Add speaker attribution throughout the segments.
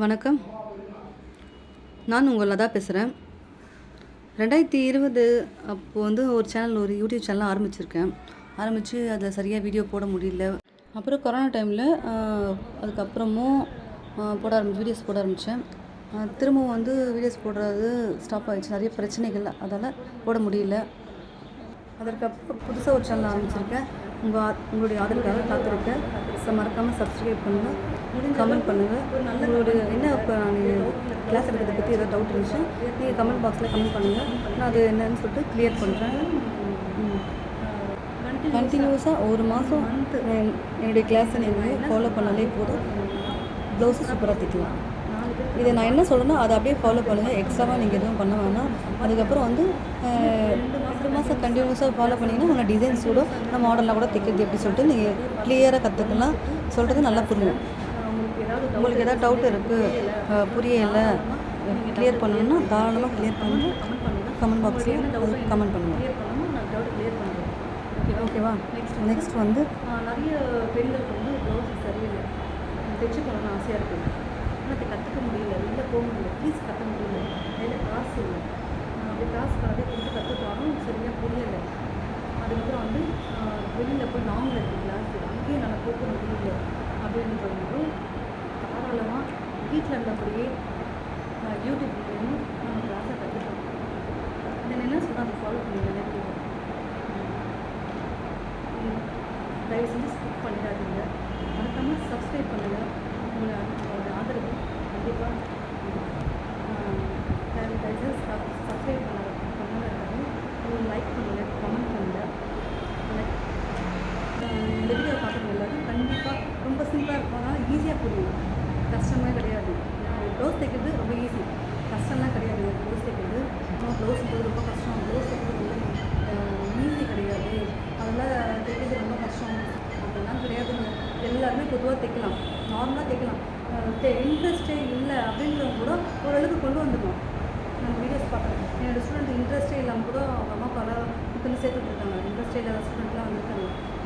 Speaker 1: வணக்கம். நான் உங்கள் லதா பேசுகிறேன். 2020 அப்போது ஒரு யூடியூப் சேனல் ஆரம்பித்து அதில் சரியாக வீடியோ போட முடியல. அப்புறம் கொரோனா டைமில் அதுக்கப்புறமும் வீடியோஸ் போட ஆரம்பித்தேன். திரும்பவும் வீடியோஸ் போடுறது ஸ்டாப் ஆகிடுச்சு. நிறைய பிரச்சனைகள், அதால் போட முடியல. அதற்கப்புறம் புதுசாக ஒரு சேனல் ஆரம்பிச்சிருக்கேன். உங்களுடைய ஆதரவுக்காக காத்திருக்கேன். மறக்காமல் சப்ஸ்கிரைப் பண்ணுங்கள், கமெண்ட் பண்ணுங்கள். உங்களுடைய என்ன இப்போ நான் கிளாஸ் எடுக்கிறத பற்றி ஏதாவது டவுட் இருந்துச்சு நீங்கள் கமெண்ட் பாக்ஸில் கமெண்ட் பண்ணுங்கள். நான் அது என்னன்னு சொல்லிட்டு கிளியர் பண்ணுறேன். கண்டினியூஸாக ஒரு மாதம் என்னுடைய கிளாஸை நீங்கள் ஃபாலோ பண்ணாலே போதும், ப்ளவுஸு சூப்பராக தைக்கலாம். இதை நான் என்ன சொல்கிறேன்னா அதை அப்படியே ஃபாலோ பண்ணுங்கள். எக்ஸ்ட்ராவாக நீங்கள் எதுவும் பண்ண வேணாம். அதுக்கப்புறம் 2 மாதம் கண்டினியூஸாக ஃபாலோ பண்ணிங்கன்னா உங்கள் டிசைன்ஸோட நம்ம மாடலாக கூட தைக்கிறது எப்படி சொல்லிட்டு நீங்கள் கிளியராக கற்றுக்கலாம். சொல்கிறது நல்லா புரியும். உங்களுக்கு ஏதாவது டவுட் இருக்குது, புரியலை, கிளியர் பண்ணணுன்னா தாராளமாக கிளியர் பண்ணி கமெண்ட் பாக்ஸில் கமெண்ட் பண்ணுங்கள். ஓகேவா? நெக்ஸ்ட்
Speaker 2: நிறைய பெண்களுக்கு ப்ளவுஸ் சரியில்லை, தைச்சு போகணும்னு ஆசையாக இருக்குது. ஆனால் அதை கற்றுக்க முடியல, வெளில போக முடியல, ஃபீஸ் கட்ட முடியல, கையில் காசு இல்லை. அப்படி காசு கலவே கொடுத்து கற்றுக்காலும் சரியாக புரியலை. அதுக்கப்புறம் வெளியில் போய் நார்மல் இருக்குது கிளாஸ், அங்கேயும் நல்லா போக முடியல. அப்படின்றது தாராளமாக வீட்டில் இருந்தபடியே யூடியூப் மூலியமாக நம்ம கிளாஸை கற்றுக்கலாம். இதை என்ன சொன்னால் அதை ஃபாலோ பண்ணி நினைக்கிறேன். தயவு செஞ்சு ஸ்கிப் பண்ணிடாதீங்க. மறக்காமல் சப்ஸ்கிரைப் பண்ணுங்கள். உங்களோட ஆதரவு கண்டிப்பாக தயவுசெய்து சப்ஸ்கிரைப் பண்ணாத இருக்காது. லைக் பண்ணுங்கள், கமெண்ட் பண்ணுங்கள். இந்த வீடியோ பார்க்குறது எல்லாரும் கண்டிப்பாக ரொம்ப சிம்பிளாக இருக்கும், ஆனால் ஈஸியாக புரியும். கஷ்டமே கிடையாது. ப்ளவுஸ் தைக்கிறது ரொம்ப ஈஸி, கஷ்டம்லாம் கிடையாது. ப்ளவுஸ் தைக்கிறது ப்ளவுஸ் ரொம்ப கஷ்டம், ப்ளவுஸ் தைக்கிறது ஈஸி கிடையாது, அதெல்லாம் தைக்கிறது ரொம்ப கஷ்டம் அப்படிலாம் கிடையாதுங்க. எல்லாருமே பொதுவாக தைக்கலாம், நார்மலாக தைக்கலாம். இன்ட்ரெஸ்டே இல்லை அப்படின்றவங்க கூட ஓரளவுக்கு கொண்டு வந்துடும். நம்ம வீடியோஸ் பார்க்குறேன், என்னோடய ஸ்டூடெண்ட் இன்ட்ரெஸ்டே இல்லாமல் கூட அவங்க அம்மா அப்பாலாம் இப்போ சேர்த்துட்ருக்காங்க. இன்ட்ரெஸ்டே இல்லாத ஸ்டூடெண்ட்லாம்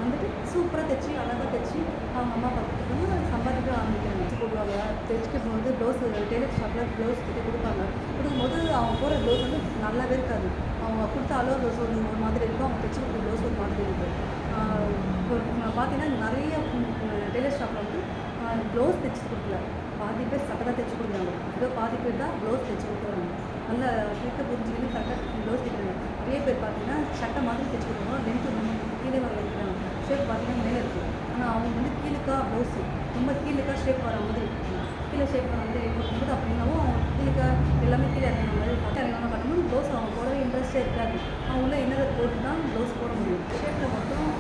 Speaker 2: வந்துட்டு சூப்பராக தைச்சி அழகாக தைச்சி அவங்க அம்மா பார்த்துட்டு சம்பாதிக்க ஆரம்பிக்கிறாங்க. போடுவாங்க, தைச்சிக்கும் போது ப்ளவுஸ் டெய்லர் ஷாப்பில் ப்ளவுஸ் தைக்க கொடுக்கும்போது அவங்க போகிற ப்ளவுஸ் நல்லாவே இருக்காது. அவங்க கொடுத்த அளவு ப்ளவுஸ் ஒரு மாதிரி இருக்கும், அவங்க தைச்சி கொடுக்குற ப்ளவுஸ் ஒரு மாதிரி இருக்கும். பார்த்தீங்கன்னா நிறைய டெய்லர் ஷாப்பில் ப்ளவுஸ் தைச்சி கொடுக்கல, பாதி பேர் சட்டை தான் தைச்சி கொடுக்குறாங்க. ஏதோ பாதி பேர் தான் ப்ளவுஸ் தைச்சி கொடுக்குறாங்க. நல்லா ட்ரிக்கை புரிஞ்சுக்கின்னு கரெக்டாக ப்ளவுஸ் தைக்கிறாங்க. நிறைய பேர் பார்த்தீங்கன்னா சட்டை மாதிரி தைச்சி கொடுக்குறோம், லென்த்து கீழே வைக்கிறாங்க, ஷேப் பார்த்தீங்கன்னா மேலே இருக்குது. ஆனால் அவங்க கீழுக்கா ப்ளவுஸு ரொம்ப கீழுக்கா ஷேப் வர மாதிரி இருக்குது. கீழே ஷேப் வர மாதிரி கொடுக்கும்போது அப்படின்னாவும் அவங்க கீழுக்கா எல்லாமே கீழே இறங்கின மாதிரி இறங்கணும் பண்ணும்போது ப்ளவுஸ் அவங்க போடவே இன்ட்ரெஸ்டே இருக்காது. அவங்க உள்ள இன்னொரு போட்டு தான் ப்ளவுஸ் போட முடியும். ஷேப்பில் மட்டும்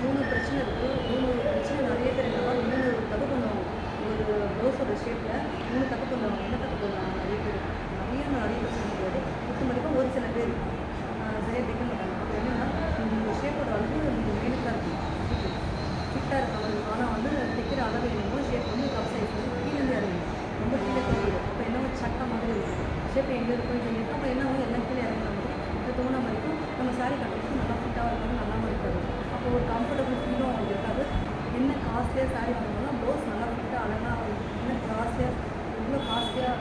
Speaker 2: 3 பிரச்சனை இருக்குது. 3 பிரச்சனை நிறைய பேர் என்ன 3 தப்பு பண்ணுவாங்க. ஒரு ப்ளவுஸோட ஷேப்பில் 3 தப்பு பண்ணுவாங்க. என்ன தப்பு பண்ணுவாங்க? நிறைய பிரச்சனை கிடையாது. மொத்தம் ஒரு சில பேர் சரியாக தைக்க மாட்டாங்க. அப்போ என்னென்னா இந்த ஷேப்போட அளவு நீங்கள் மேலுக்காக இருக்கும், ஃபிட்டாக இருக்காங்க. ஆனால் தைக்கிற அளவு என்னமோ ஷேப் கப் சைஸ் கீழேருந்து இறங்கும், ரொம்ப கீழே போயிடும். இப்போ என்னவோ சட்டை மாதிரி இருக்கும், ஷேப் எங்கே இருக்கும் சொல்லிட்டு அப்போ என்னவோ எல்லாம் கீழே இறங்குற மாதிரி இந்த தோண மாதிரி இருக்கும். நம்ம சாரீ கட்டுறதுக்கு நல்லா ஃபிட்டாக இருக்காது, நல்லாவும் இருக்காது. அப்போ ஒரு கம்ஃபர்டபுள் ஃபீலும் அவங்களுக்கு இருக்காது. என்ன காஸ்ட்லியாக சாரீ வாங்கினாலும் ப்ளவுஸ் நல்லா ஃபிட்டாக அழகாக என்ன எவ்வளோ காஸ்ட்லியாக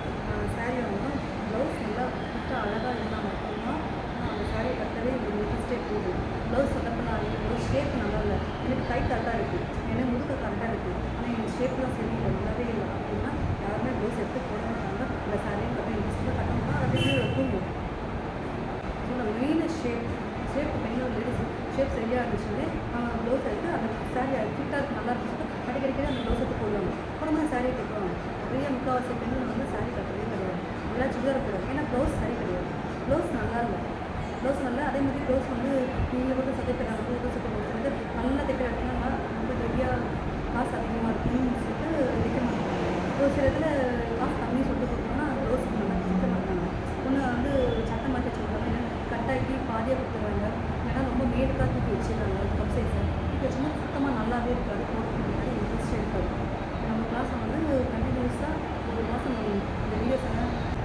Speaker 2: சாரீ வாங்கினாலும் ப்ளவுஸ் நல்லா ஃபிட்டாக அழகாக இருந்தால் மட்டும்தான் அந்த சாரீ கட்டவே இன்ட்ரெஸ்டே போகுது. ப்ளவுஸ் கட்டப்பெல்லாம் ப்ளவுஸ் ஷேப் நல்லா இல்லை, எனக்கு கை கரெக்டாக இருக்குது, எனக்கு முதுக்க கரெக்டாக இருக்குது, ஆனால் என் ஷேப்லாம் சரியில்லை, நல்லாவே இல்லை அப்படின்னா யாருமே ப்ளவுஸ் எடுத்து போட மாட்டாங்க. இந்த சாரியும் கட்ட இன்ட்ரெஸ்ட்டாக கட்டணும்னா அப்படியே தூங்கும். ஸோ அந்த மெயின் ஷேப் பெண்கள் லேடிஸ் ஷேப் சரியாக இருந்துச்சுன்னே ப்ளவுஸ் எடுத்து அந்த சாரீ ஃபிட்டாக நல்லா இருந்துச்சு அடிக்கடிக்கடி அந்த ப்ளவுஸ் எடுத்து போடுவாங்க. போடும்போது சாரீ கட்டுவாங்க. நிறைய முக்கால்வாசி பெண்கள் சாரீ கட்டவே கிடையாது, எல்லாம் சுடிதார் போடுவாங்க. ஏன்னா ப்ளவுஸ் சரி கிடையாது, ப்ளவுஸ் நல்லா இல்லை. ப்ளவுஸ் நல்லா அதே மாதிரி ப்ளவுஸ் நீங்கள் கூட சதைக்கிறாங்க, கூட சட்டை போடுறது நல்லா தைக்கிற இடத்துல ரொம்ப ஹெவியாக காசு அதிகமாக இருக்குன்னு சொல்லிட்டு தைக்க மாட்டாங்க. ஒரு சில இதில் காசு கம்மி சொல்லிட்டு கொடுத்தோம்னா ப்ளவுஸ் நல்லா தைக்க மாட்டாங்க. ஒன்று சட்டை மாதிரி தைச்சு கொடுத்தாங்க, ஏன்னா கட்டாக்கி பாதியாக கொடுத்துருவாங்க, ஏன்னா ரொம்ப மேலுக்காக தூக்கி வச்சுருக்காங்க. கப் சைஸை தூக்கி வச்சோம்னா சுத்தமாக நல்லாவே இருக்காது, போடுறதுக்கு முன்னாடி இன்ட்ரெஸ்டே இருக்காது. நம்ம கிளாஸை கண்டினியூஸாக ஒரு மாதம் இந்த வீடியோஸை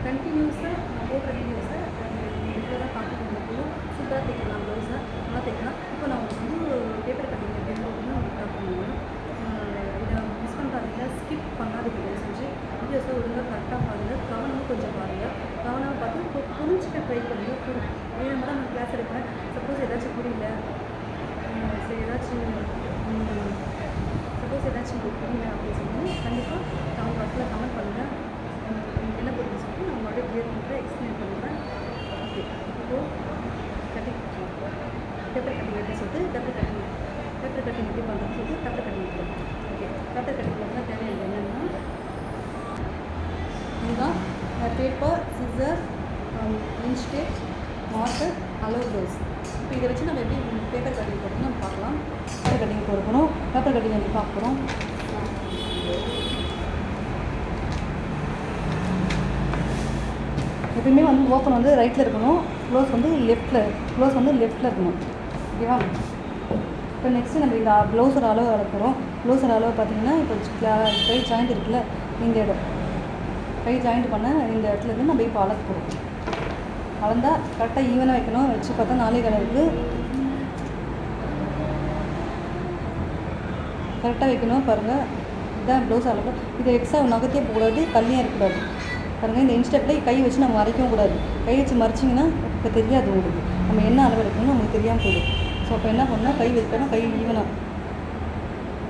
Speaker 2: கண்டினியூஸாக நான் போடுற வீடியோஸை ரெகுலராக பார்த்துட்டு இருந்தப்போ சூப்பராக தைக்கலாம், ப்ளவுஸை நல்லா தைக்கலாம். இப்போ நான் பேப்பர் கட்டிங் அப்படின்னு உங்களுக்கு காட்டுறேன். இதை மிஸ் பண்ணுறாதீங்க, ஸ்கிப் பண்ணாதீங்க, செஞ்சு வீடியோஸை ஒழுங்காக கரெக்டாக பாருங்கள், கவனமாக கொஞ்சம் பாருங்கள். கவனமாக பார்த்து புரிஞ்சுக்க ட்ரை பண்ணுங்கள். ஏன்னா மேடம் நான் கிளாஸ் எடுப்பேன், சப்போஸ் ஏதாச்சும் புரியல, சரி ஏதாச்சும் சப்போஸ் ஏதாச்சும் உங்களுக்கு புரியல அப்படின்னு சொல்லி கண்டிப்பாக கமெண்ட் பாக்ஸில் கமெண்ட் பண்ணுங்கள். உங்களுக்கு என்ன புரியுது சொல்லி நான் உங்களோட கிளியர் பண்ணுறேன், எக்ஸ்பிளைன் பண்ணுறேன். ஓகே, இப்போது கட்டிங் பேப்பர் கட்டிங் எப்படி சொல்லிட்டு பேப்பர் கட்டிங் எப்படி பண்ணுறதுன்னு சொல்லிட்டு பேப்பர் கட்டிங் எடுக்கலாம். ஓகே, பேப்பர் கட்டிங் பண்ணால் தேவையான என்னென்னா இதுதான் paper, scissor, inch tape, marker, அலோவ் ப்ளவுஸ். இப்போ இதை வச்சு நம்ம எப்படி பேப்பர் கட்டிங் போடணும் நம்ம பார்க்கலாம். பேப்பர் கட்டிங் போட போகிறோம். பேப்பர் கட்டிங் எப்படி பார்க்க போகிறோம். எப்பயுமே வந்து ஓப்பன் வந்து ரைட்டில் இருக்கணும், க்ளோஸ் வந்து லெஃப்ட்டில் இருக்கணும். ஓகேவா? இப்போ நெக்ஸ்ட்டு நம்ம இந்த ப்ளவுஸோட அளவு அளக்கிறோம். ப்ளவுஸோட அளவு பார்த்திங்கன்னா இப்போ கை ஜாயிண்ட் இருக்குல்ல, இந்த இடம் கை ஜாயிண்ட் பண்ண இந்த இடத்துல இருந்து நம்ம இப்போ அளக்க போகிறோம். அளந்தால் கரெக்டாக ஈவனாக வைக்கணும். வச்சு பார்த்தா 4 கலருக்கு கரெக்டாக வைக்கணும். பாருங்கள், இதுதான் ப்ளவுஸ் அளவு. இதை எக்ஸ்ட்ரா நகர்த்தியே போகக்கூடாது, தள்ளியாக இருக்கக்கூடாது. பாருங்கள், இந்த இன்ஸ்டெப்பில் கை வச்சு நம்ம மறைக்கவும் கூடாது. கை வச்சு மறைச்சிங்கன்னா இப்போ தெரியாது உங்களுக்கு நம்ம என்ன அளவு எடுக்கணும்னு நமக்கு தெரியாமல் போயிடும். ஸோ அப்போ என்ன பண்ணால் கை வைக்கணும், கை ஈவனாக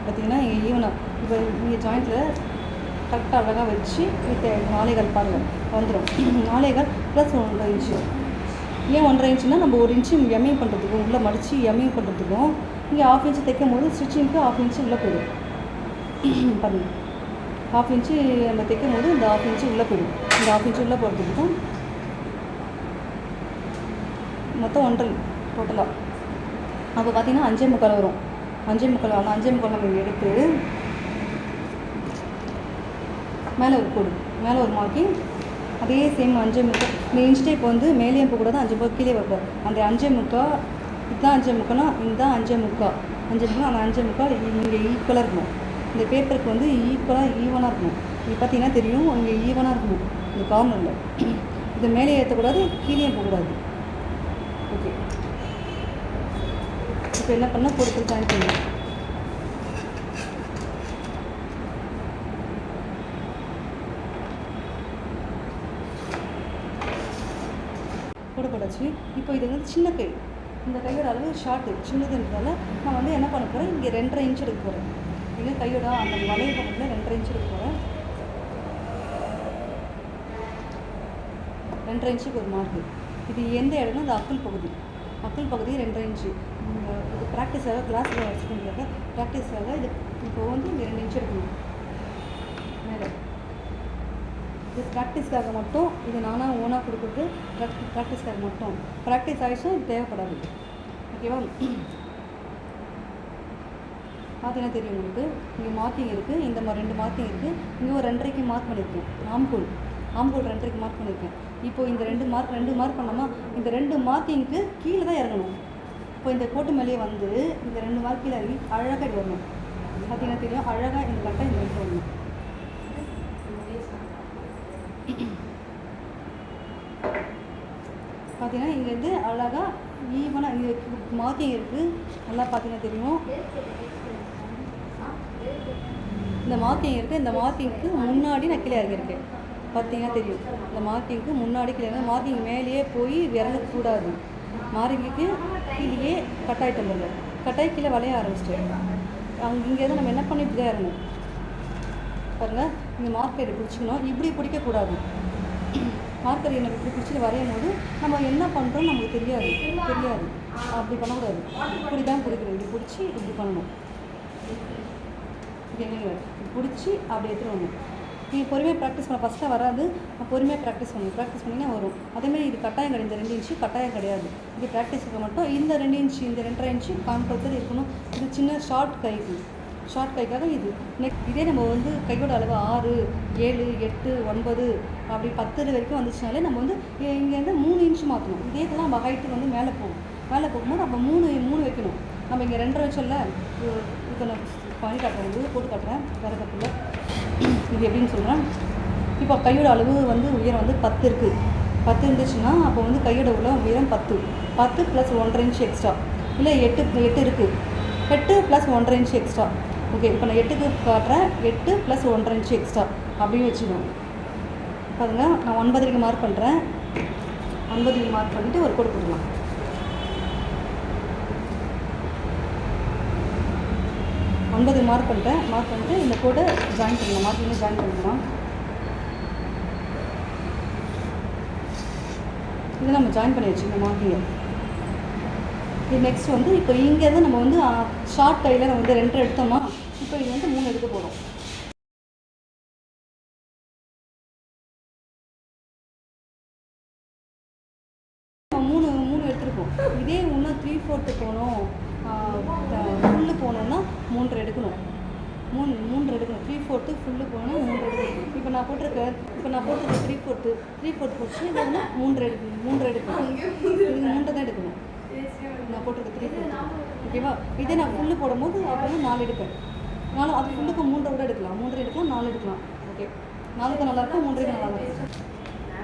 Speaker 2: பார்த்திங்கன்னா இங்கே ஈவனாக இப்போ இங்கே ஜாயிண்ட்டில் கரெக்டாக அழகாக வச்சு 4 கால் பாருங்கள் வந்துடும். 4 கால் ப்ளஸ் 1.5 இன்ச்சு. ஏன் 1.5 இன்ச்சுன்னா நம்ம 1 இன்ச்சு எம்ஐ பண்ணுறதுக்கும் உள்ளே மடித்து எம்ஐ பண்ணுறதுக்கும் இங்கே 1/2 இன்ச்சு தைக்கும் போது ஸ்டிச்சிங்க்கு 1/2 இன்ச்சு உள்ளே போயிடும். பாருங்கள், 1/2 இன்ச்சு நம்ம தைக்கும் போது இந்த 1/2 இன்ச்சு உள்ளே போயிடும். இந்த 1/2 இன்ச்சு உள்ளே போகிறதுக்கு தான் மொத்தம் 1.5 டோட்டலாக. அப்போ பார்த்திங்கன்னா 5.25 வரும். 5.25 அந்த 5.25 நம்ம எடுத்து மேலே ஒரு கோடு, மேலே ஒரு மார்க்கிங், அதே சேம் 5.25. இந்த இன்ச் டேப் வந்து மேலேயும் போகக்கூடாது, 5.25 கீழே வரக்கூடாது. அந்த 5.25 இதுதான் 5.25னா இதுதான் 5.25. 5.25 அந்த 5.25 இங்கே ஈக்குவலாக இருக்கணும். இந்த பேப்பருக்கு வந்து ஈவனாக இருக்கணும். இது பார்த்தீங்கன்னா தெரியும், இங்கே ஈவனாக இருக்கணும். இந்த கார்னரில் இதை மேலே ஏற்றக்கூடாது, கீழே போகக்கூடாது. ஓகே, இப்போ என்ன பண்ணால் பொறுத்து ஜாயின் பண்ணணும். போடப்படாச்சு. இப்போ இது வந்து சின்ன கை, இந்த கையோட அளவு ஷார்ட்டு சின்னதுன்றதால நான் வந்து என்ன பண்ண போகிறேன், இங்கே 2.5 இன்ச் எடுக்க போகிறேன். இங்கே கையோட அந்த வளைய பக்கத்தில் 2.5 இன்ச் எடுக்க போகிறேன். 2.5 இன்ச்சுக்கு ஒரு மார்க்கு. இது எந்த இடம்னா இந்த அக்குள் பகுதி 2.5 இன்ச்சு. இது ப்ராக்டிஸாக கிளாஸில் வச்சுக்கோங்க. ப்ராக்டிஸாக இது இப்போ வந்து இங்கே 2 இன்ச் எடுக்கணும் மேலே. இது ப்ராக்டிஸ்க்காக மட்டும், இது நானாக ஓனாக கொடுக்குறது ப்ராக்டிஸ்க்காக மட்டும். ப்ராக்டிஸ் ஆகிடுச்சுன்னா இது தேவைப்படாது. ஓகேவா? பார்த்தீங்கன்னா தெரியும் உங்களுக்கு, இங்கே மார்க்கிங் இருக்குது, இந்த மாதிரி 2 மார்க்கிங் இருக்குது. இங்கே ஒரு 2.5க்கு மார்க் பண்ணியிருக்கேன். ஆம்கோல் 2.5க்கு மார்க் பண்ணியிருக்கேன். இப்போது இந்த 2 மார்க் பண்ணாமல் இந்த 2 மார்க்கிங்க்கு கீழே தான் இறங்கணும். இப்போ இந்த கோட்டு மேலேயே வந்து இந்த 2 மார்க் கீழே இறங்கி அழகாக இது வரணும். பார்த்தீங்கன்னா தெரியும், அழகாக இந்த கட்டை இந்த இடத்துல வரணும். பார்த்தீங்கன்னா இங்கேருந்து அழகாக ஈவனாக இங்கே மார்க்கிங் இருக்குது. நல்லா பார்த்தீங்கன்னா தெரியும், இந்த மார்க்கிங் இருக்குது. இந்த மார்க்கிங்க்கு முன்னாடி நான் கீழே இறங்கியிருக்கேன். பார்த்தீங்கன்னா தெரியும், இந்த மார்க்கிங்க்கு முன்னாடி கீழே மார்க்கிங் மேலேயே போய் இறங்கக்கூடாது. மார்க்கிங்க்கு கீழே கட்டாயிட்டம் இல்லை, கட்டாயி கீழே வளைய ஆரம்பிச்சிட்டேன். இங்கேருந்து நம்ம என்ன பண்ணி இப்படி தான் இறங்கணும். பாருங்கள், இங்கே மார்க்கெட் பிடிச்சிக்கணும், இப்படி பிடிக்கக்கூடாது. மார்க்கர் எனக்கு இப்படி பிடிச்சிட்டு வரையும் போது நம்ம என்ன பண்ணுறோம் நமக்கு தெரியாது. அப்படி பண்ணக்கூடாது, இப்படி தான் பிடிக்கிறது. இப்படி பிடிச்சி இப்படி பண்ணணும். ஓகேங்களா? பிடிச்சி அப்படி எடுத்துகிட்டு வரணும். நீங்கள் பொறுமையாக ப்ராக்டிஸ் பண்ண ஃபஸ்ட்டாக வராது, பொறுமையாக ப்ராக்டிஸ் பண்ணிங்கன்னா வரும். அதேமாதிரி இது கட்டாயம் கிடையாது, இந்த 2 இன்ச்சு கட்டாயம் கிடையாது. இது ப்ராக்டிஸுக்கு மட்டும். இந்த 2 இன்ச்சு இந்த 2.5 இன்ச்சு கம்பல்சரி இருக்கணும். இது சின்ன ஷார்ட் கைக்காக இது. நெக்ஸ்ட் இதே நம்ம வந்து கையோட அளவு 6, 7, 8, 9 அப்படி 10 வரைக்கும் வந்துச்சுனாலே நம்ம வந்து இங்கேருந்து 3 இன்ச்சு மாற்றணும். இதே இதெல்லாம் நம்ம ஹைட்டு வந்து மேலே போகும்போது நம்ம 3 வைக்கணும். நம்ம இங்கே 2.5 வச்சோம்ல, இப்போ நான் பண்ணி காட்டுறேன், போட்டு காட்டுறேன் வேறு தப்பில். இது எப்படின்னு சொல்கிறேன். இப்போ கையோட அளவு வந்து உயரம் வந்து 10 இருக்குது. 10 இருந்துச்சுன்னா அப்போ வந்து கையோட உயரம் 10 + 1.5 இன்ச்சு எக்ஸ்ட்ரா, இல்லை 8 இருக்குது. 8 + 1.5 இன்ச்சு எக்ஸ்ட்ரா. ஓகே, இப்போ நான் 8க்கு காட்டுறேன். 8 + 1.5 இன்ச்சு எக்ஸ்ட்ரா. அப்படியே வச்சுக்கணும். பாருங்க, நான் 9க்கு மார்க் பண்ணுறேன். 9க்கு மார்க் பண்ணிவிட்டு ஒரு கோடு போட்டுக்கலாம். 9 மார்க் பண்ணிட்டு இந்த கோடை ஜாயின் பண்ணலாம். மார்க்கிங்க ஜாயின் பண்ணிக்கலாம். இதை நம்ம ஜாயின் பண்ணி வச்சுக்கணும் மார்க்கிங்க. இது நெக்ஸ்ட் வந்து இப்போ இங்கேருந்து நம்ம வந்து ஷார்ட் கையில் நம்ம வந்து 2 எடுத்தோமா, இப்போ இது வந்து 3 எடுக்க போகிறோம். மூணு எடுத்துருக்கோம். இதே இன்னும் 3/4 போகணும், ஃபுல்லு போகணுன்னா 3 எடுக்கணும். 3 எடுக்கணும். 3/4 ஃபுல்லு போகணும், 3 எடுக்கணும். இப்போ நான் போட்டிருக்க 3/4 போச்சு. இது வந்து 3 எடுக்கணும். இது 3 தான் எடுக்கணும். நான் போட்டிருக்க 3/4. ஓகேவா? இதே நான் ஃபுல்லு போடும்போது அப்போ வந்து 4 எடுப்பேன். 4 அது ஃபுல்லுக்கு 3 கூட எடுக்கலாம். 3 எடுக்கலாம், 4 எடுக்கலாம். ஓகே, 4க்கு நல்லாயிருக்கும், 3க்கு நல்லாயிருக்கும்.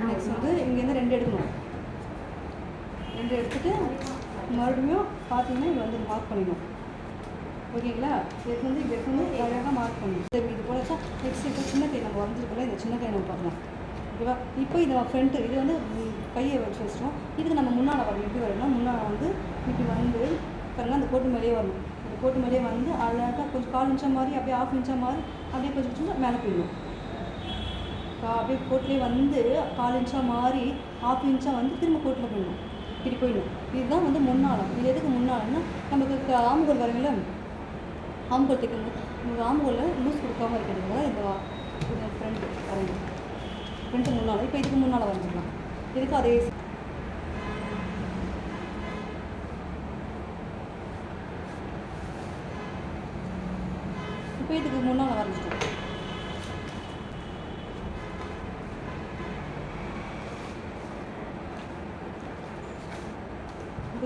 Speaker 2: நெக்ஸ்ட் வந்து இங்கேருந்து 2 எடுக்கணும். 2 எடுத்துகிட்டு மறுபடியும் பார்த்தீங்கன்னா இது வந்து மார்க் பண்ணிடணும். ஓகேங்களா? இதுக்கு வந்து அழகாக மார்க் பண்ணணும். இது போல தான் நெக்ஸ்ட் இப்போ சின்ன கை நம்ம வரைஞ்சிருக்கோம்ல, இந்த சின்ன கை நம்ம பார்க்கலாம். ஓகேவா? இப்போ இது ஃப்ரண்ட்டு, இது வந்து கையை வச்சு வச்சிட்டோம். இதுக்கு நம்ம முன்னால் வரணும். எப்படி வரணும்னா, முன்னால் வந்து இப்படி வந்து பாருங்கள், அந்த கோட்டு மேலேயே வரணும். அந்த கோட்டு மேலேயே வந்து அழகாக கொஞ்சம் 1/4 இன்ச்சாக மாதிரி, அப்படியே 1/2 இன்ச்சாக மாதிரி, அப்படியே கொஞ்சம் மேலே போயிடணும். அப்படியே கோட்டிலே வந்து 1/4 இன்ச்சாக மாறி 1/2 இன்ச்சாக வந்து திரும்ப கோட்டில் போயிடணும். இப்படி போயிடும். இதுதான் வந்து முன்னாலம். இது எதுக்கு முன்னாலம்னா, நமக்கு ஆம்புகோல் வரீங்களா, ஆம்புகோல் தைக்கணும். நமக்கு ஆம்புகோலில் லூஸ் கொடுக்காமல் இருக்கிறதுனால இந்த ஃப்ரெண்டு வரைஞ்சி ஃப்ரெண்டு முன்னால். இப்போ இதுக்கு முன்னால் வரைஞ்சிக்கலாம். இதுக்கு அதே இப்போ இதுக்கு முன்னால் வரைஞ்சிட்டோம்.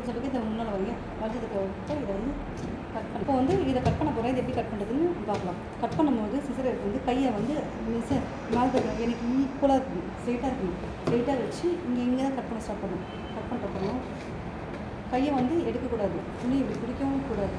Speaker 2: சொல்லிட்டு இதை முன்னால் வரீங்க. வரைஞ்சதுக்கு இதை வந்து கட் பண்ணி இப்போ வந்து இதை கட் பண்ண போகிறேன். இது எப்படி கட் பண்ணுறதுன்னு பார்க்கலாம். கட் பண்ணும்போது சிசர் எடுத்து வந்து கையை வந்து மேலே எனக்கு ஈக்குவலாக இருக்கணும், ஸ்ட்ரெயிட்டாக இருக்கணும். ஸ்ட்ரெயிட்டாக வச்சு இங்கே தான் கட் பண்ண ஸ்டார்ட் பண்ணணும். கட் பண்ணுறப்போ கையை வந்து எடுக்கக்கூடாது, துணி இப்படி பிடிக்கவும் கூடாது.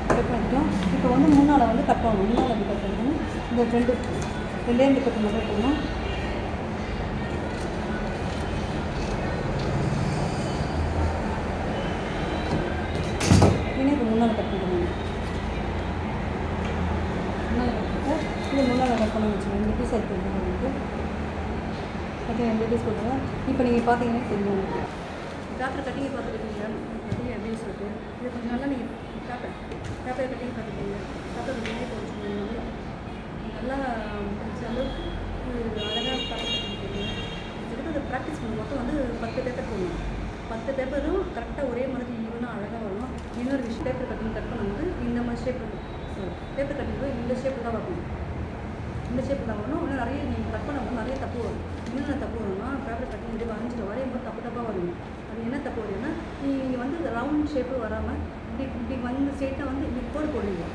Speaker 2: கட் பண்ணிட்டோம். இப்போ வந்து முன்னால் வந்து கட் பண்ணணும். முன்னால் வந்து கட் பண்ணணும். இந்த 2 கட் பண்ணணும். இன்னும் இப்போ முன்னால் கட் பண்ணணும். முன்னால் கட் பண்ணிட்டு இது முன்னால் கட் பண்ண வச்சுக்கோங்க. 2 பீஸ் எடுத்துக்கணும். உங்களுக்கு ஓகே, 2 பீஸ் கொடுத்துருவேன். இப்போ நீங்கள் பார்த்தீங்கன்னா தெரியும் உங்களுக்கு. பேப்பர் கட்டிங்கை பார்த்துருக்கீங்க, கட்டிங் அப்படின்னு சொல்லிட்டு இது கொஞ்சம் நல்லா நீங்கள் பேப்பர் கட்டிங் பார்த்துருக்கீங்க. பேப்பர் கட்டிங்கே போச்சுக்கோங்க. நல்லா முடிச்ச அளவுக்கு அழகாக பேப்பர் கட்டிங் தெரியும். இதுக்கு அதை ப்ராக்டிஸ் பண்ண மொத்தம் வந்து 10 பேப்பர் போடணும். 10 பேப்பரும் கரெக்டாக ஒரே மாதிரி ஈவனாக அழகாக வரும். இன்னொரு விஷயம், பேப்பர் கட்டிங் கட் பண்ணும்போது இந்த மாதிரி ஷேப் பேப்பர் கட்டிங் இந்த ஷேப்பு தான் வரணும். இந்த ஷேப்பு தான் வரணும். இன்னும் நிறைய நீங்கள் கட் பண்ணும்போது நிறைய தப்பு வரும். இன்னும் தப்பு வரும்னா பேப்பர் கட்டிங் இப்படி வரைஞ்சிடும். வரையும்போது தப்பாக வரும். அது என்ன தப்பு வருதுன்னா, நீங்கள் வந்து ரவுண்ட் ஷேப்பு வராமல் இப்படி வந்து ஸ்ட்ரெயிட்டாக வந்து இப்படி கோடு போடுவீங்க.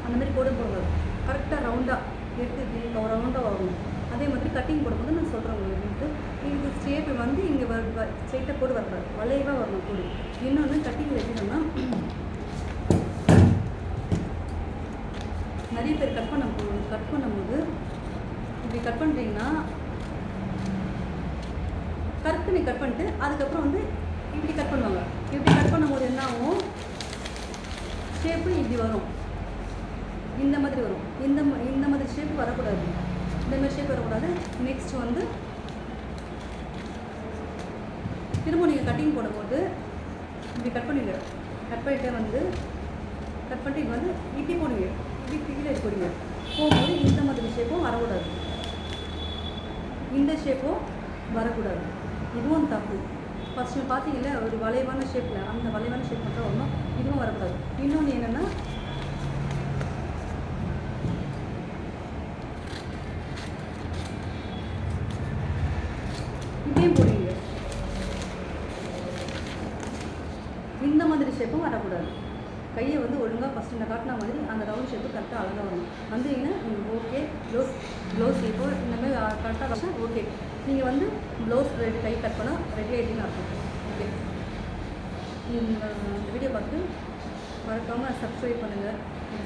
Speaker 2: அந்த மாதிரி கோடு போடுறது கரெக்டாக ரவுண்டாக எடுத்து இப்படி ரவுண்டாக வரணும். அதே மாதிரி கட்டிங் போடும்போது நான் சொல்கிறேன் உங்களுக்கு, இது ஷேப்பு வந்து இங்கே ஸ்ட்ரெயிட்டாக கோடு வரக்கூடாது, வளைவாக வரணும் கோடு. இன்னொன்று கட்டிங்கில் எப்படின்னா, நிறைய பேர் கட் பண்ணும்போது இப்படி கட் பண்ணுறீங்கன்னா கரெக்டாக கட் பண்ணிட்டு அதுக்கப்புறம் வந்து இப்படி கட் பண்ணுவாங்க. இப்படி கட் பண்ணும்போது என்ன ஆகும், ஷேப்பு இப்படி வரும், இந்த மாதிரி வரும். இந்த மாதிரி ஷேப்பு வரக்கூடாது. இந்த மாதிரி ஷேப் வரக்கூடாது. நெக்ஸ்ட் வந்து திரும்ப நீங்கள் கட்டிங் போடும்போது இப்படி கட் பண்ணிவிடுங்க. கட் பண்ணிட்டு வந்து கட் பண்ணிட்டு இது வந்து இப்படி போடுங்க, இப்படி கீழே போடுங்க. போகும்போது இந்த மாதிரி ஷேப்பும் வரக்கூடாது, இந்த ஷேப்பும் வரக்கூடாது. இதுவும் தப்பு. ஃபஸ்ட்டு பார்த்தீங்களா, ஒரு வளைவான ஷேப்பில் அந்த வளைவான ஷேப் மட்டும் வரணும், இதுவும் வரக்கூடாது. இன்னொன்று என்னென்னா, இப்படியும் போடுவீங்க. இந்த மாதிரி ஷேப்பும் வரக்கூடாது. கையை வந்து ஒழுங்காக ஃபஸ்ட்டு நான் காட்டின மாதிரி அந்த ரவுண்ட் ஷேப்பு கரெக்டாக அழகாக வரணும். வந்தீங்கன்னா நீங்கள் ஓகே ப்ளவுஸ் ஷேப்போ இந்த மாதிரி கரெக்டாக வச்சா ஓகே. நீங்கள் வந்து ப்ளவுஸ் ரெடி கை கட் பண்ணால் ரெடி ஆகிட்டீங்கன்னு அர்த்தம். ஓகே, இந்த வீடியோ பார்த்துட்டு மறக்காமல் சப்ஸ்கிரைப் பண்ணுங்கள்,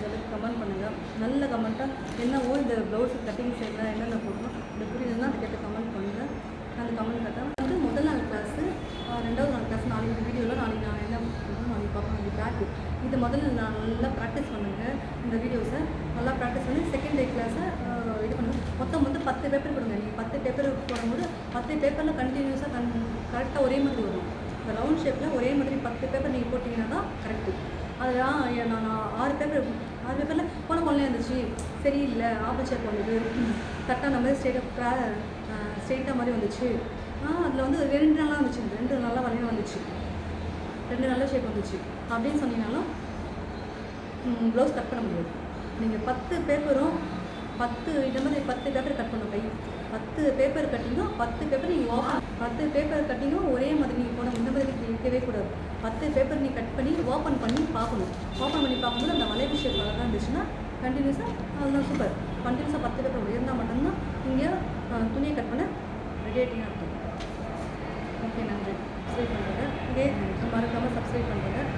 Speaker 2: சொல்லி கமெண்ட் பண்ணுங்கள். நல்ல கமெண்ட்டாக என்னவோ இந்த ப்ளவுஸ் கட்டிங் ஷேப்பில் என்னென்ன போடணும் இந்த புரியுதுன்னா அதுக்கேற்ற கமெண்ட் பண்ணுங்கள். அந்த கமெண்ட் கரெக்டாக வந்து முதல் நாள் கிளாஸு, ரெண்டாவது நாள் கிளாஸ் நாளைக்கு வீடியோவில் நாளைக்கு நான் என்ன பண்ணுறோம் நாளைக்கு பார்ப்போம். இது பேக்கு இதை முதல்ல நான் நல்லா ப்ராக்டிஸ் பண்ணுங்கள். இந்த வீடியோஸை நல்லா ப்ராக்டிஸ் பண்ணி செகண்ட் டே கிளாஸை இது பண்ணுங்கள். மொத்தம் வந்து 10 பேப்பர் கொடுங்க. நீங்கள் 10 பேப்பர் போடும்போது 10 பேப்பரில் கண்டினியூஸாக கரெக்டாக ஒரே மாதிரி வரும். இந்த ரவுண்ட் ஷேப்பில் ஒரே மாதிரி 10 பேப்பர் நீங்கள் போட்டிங்கன்னா தான் கரெக்டு. அதெல்லாம் நான் 6 பேப்பரில் போன கொள்ளையாக இருந்துச்சு, சரியில்லை, ஆப்பிள் ஷேப் வந்தது, கரெக்டாக நம்ம ஸ்ட்ரெயிட்டாக மாதிரி வந்துச்சு. அதில் வந்து 2 நாளாக வந்துச்சு, 2 நல்லா வளையம் வந்துச்சு, 2 நல்ல ஷேப் வந்துச்சு அப்படின்னு சொன்னீங்கனாலும் ப்ளவுஸ் கட் பண்ண முடியாது. நீங்கள் 10 பேப்பரும் 10 இந்த மாதிரி 10 பேப்பர் கட் பண்ணணும். கை 10 பேப்பர் கட்டிங்கும் 10 பேப்பர் நீங்கள் 10 பேப்பர் கட்டிங்கும் ஒரே மாதிரி நீங்கள் போன இந்த மாதிரி இருக்கவே கூடாது. 10 பேப்பர் நீங்கள் கட் பண்ணி ஓப்பன் பண்ணி பார்க்கணும். ஓப்பன் பண்ணி பார்க்கும்போது அந்த வளைவு ஷேப் அழகாக இருந்துச்சுன்னா கண்டினியூஸாக அதுதான் சூப்பர். கண்டினியூஸாக 10 பேப்பர் இருந்தால் மட்டும்தான் நீங்கள் துணியை கட் பண்ண ரெடி ஆகிட்டீங்க அர்த்தம். ஓகே, நன்றி. சப்ஸ்கிரைப் பண்ணுறேன். இதே மறக்காமல் சப்ஸ்கிரைப் பண்ணுறேன்.